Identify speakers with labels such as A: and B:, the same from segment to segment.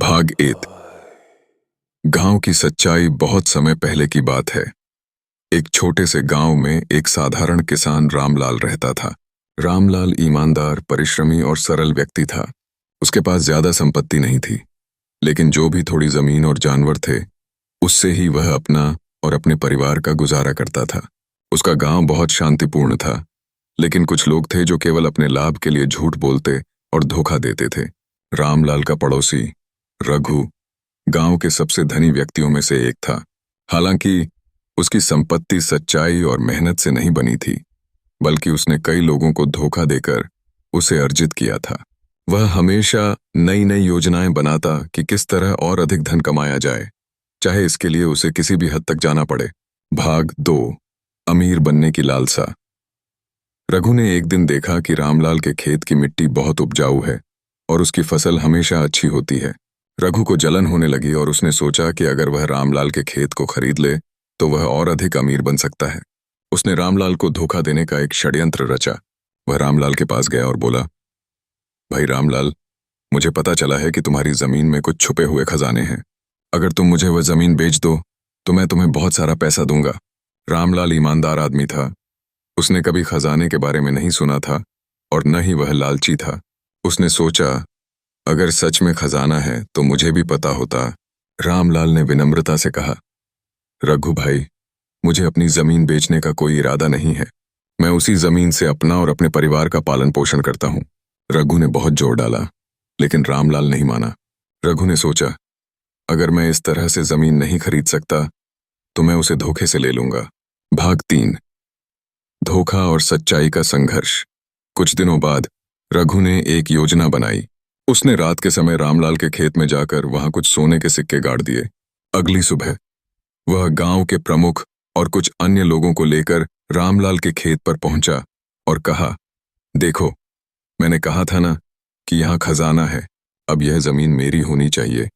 A: भाग 1। गांव की सच्चाई बहुत समय पहले की बात है। एक छोटे से गांव में एक साधारण किसान रामलाल रहता था। रामलाल ईमानदार, परिश्रमी और सरल व्यक्ति था। उसके पास ज्यादा संपत्ति नहीं थी, लेकिन जो भी थोड़ी जमीन और जानवर थे, उससे ही वह अपना और अपने परिवार का गुजारा करता था। उसका गांव बहुत शांतिपूर्ण था, लेकिन कुछ लोग थे जो केवल अपने लाभ के लिए झूठ बोलते और धोखा देते थे। रामलाल का पड़ोसी रघु गांव के सबसे धनी व्यक्तियों में से एक था। हालांकि उसकी संपत्ति सच्चाई और मेहनत से नहीं बनी थी, बल्कि उसने कई लोगों को धोखा देकर उसे अर्जित किया था। वह हमेशा नई नई योजनाएं बनाता कि किस तरह और अधिक धन कमाया जाए, चाहे इसके लिए उसे किसी भी हद तक जाना पड़े। भाग 2। अमीर बनने की लालसा। रघु ने एक दिन देखा कि रामलाल के खेत की मिट्टी बहुत उपजाऊ है और उसकी फसल हमेशा अच्छी होती है। रघु को जलन होने लगी और उसने सोचा कि अगर वह रामलाल के खेत को खरीद ले तो वह और अधिक अमीर बन सकता है। उसने रामलाल को धोखा देने का एक षड्यंत्र रचा। वह रामलाल के पास गया और बोला, भाई रामलाल, मुझे पता चला है कि तुम्हारी जमीन में कुछ छुपे हुए खजाने हैं। अगर तुम मुझे वह जमीन बेच दो तो मैं तुम्हें बहुत सारा पैसा दूंगा। रामलाल ईमानदार आदमी था। उसने कभी खजाने के बारे में नहीं सुना था और न ही वह लालची था। उसने सोचा, अगर सच में खजाना है तो मुझे भी पता होता। रामलाल ने विनम्रता से कहा, रघु भाई, मुझे अपनी जमीन बेचने का कोई इरादा नहीं है। मैं उसी जमीन से अपना और अपने परिवार का पालन पोषण करता हूं। रघु ने बहुत जोर डाला, लेकिन रामलाल नहीं माना। रघु ने सोचा, अगर मैं इस तरह से जमीन नहीं खरीद सकता तो मैं उसे धोखे से ले लूंगा। भाग 3। धोखा और सच्चाई का संघर्ष। कुछ दिनों बाद रघु ने एक योजना बनाई। उसने रात के समय रामलाल के खेत में जाकर वहां कुछ सोने के सिक्के गाड़ दिए। अगली सुबह वह गांव के प्रमुख और कुछ अन्य लोगों को लेकर रामलाल के खेत पर पहुंचा और कहा, देखो, मैंने कहा था ना कि यहाँ खजाना है। अब यह जमीन मेरी होनी चाहिए,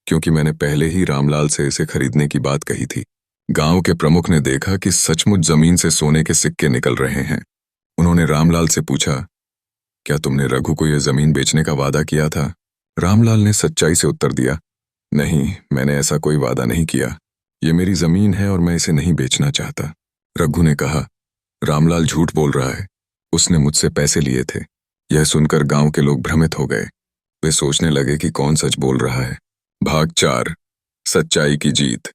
A: क्योंकि मैंने पहले ही रामलाल से इसे खरीदने की बात कही थी। गांव के प्रमुख ने देखा कि सचमुच जमीन से सोने के सिक्के निकल रहे हैं। उन्होंने रामलाल से पूछा, क्या तुमने रघु को यह जमीन बेचने का वादा किया था? रामलाल ने सच्चाई से उत्तर दिया, नहीं, मैंने ऐसा कोई वादा नहीं किया। ये मेरी जमीन है और मैं इसे नहीं बेचना चाहता। रघु ने कहा, रामलाल झूठ बोल रहा है, उसने मुझसे पैसे लिए थे। यह सुनकर गांव के लोग भ्रमित हो गए। वे सोचने लगे कि कौन सच बोल रहा है। भाग 4। सच्चाई की जीत।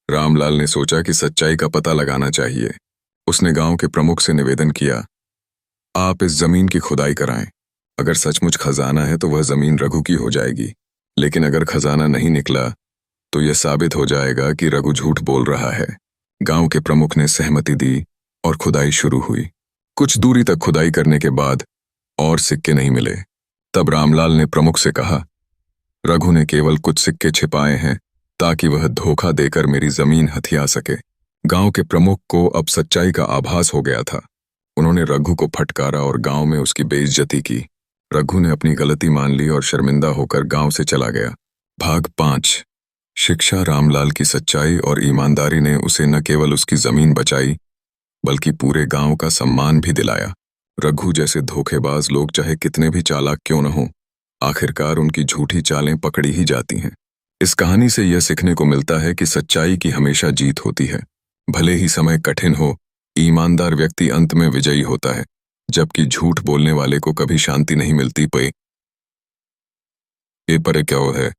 A: रामलाल ने सोचा कि सच्चाई का पता लगाना चाहिए। उसने गांव के प्रमुख से निवेदन किया, आप इस जमीन की खुदाई कराएं। अगर सचमुच खजाना है तो वह जमीन रघु की हो जाएगी, लेकिन अगर खजाना नहीं निकला तो यह साबित हो जाएगा कि रघु झूठ बोल रहा है। गांव के प्रमुख ने सहमति दी और खुदाई शुरू हुई। कुछ दूरी तक खुदाई करने के बाद और सिक्के नहीं मिले। तब रामलाल ने प्रमुख से कहा, रघु ने केवल कुछ सिक्के छिपाए हैं ताकि वह धोखा देकर मेरी जमीन हथिया सके। गांव के प्रमुख को अब सच्चाई का आभास हो गया था। उन्होंने रघु को फटकारा और गांव में उसकी बेइज्जती की। रघु ने अपनी गलती मान ली और शर्मिंदा होकर गांव से चला गया। भाग 5। शिक्षा। रामलाल की सच्चाई और ईमानदारी ने उसे न केवल उसकी जमीन बचाई, बल्कि पूरे गांव का सम्मान भी दिलाया। रघु जैसे धोखेबाज लोग चाहे कितने भी चालाक क्यों न हो, आखिरकार उनकी झूठी चालें पकड़ी ही जाती हैं। इस कहानी से यह सीखने को मिलता है कि सच्चाई की हमेशा जीत होती है। भले ही समय कठिन हो, ईमानदार व्यक्ति अंत में विजयी होता है, जबकि झूठ बोलने वाले को कभी शांति नहीं मिलती। पे पर क्या है।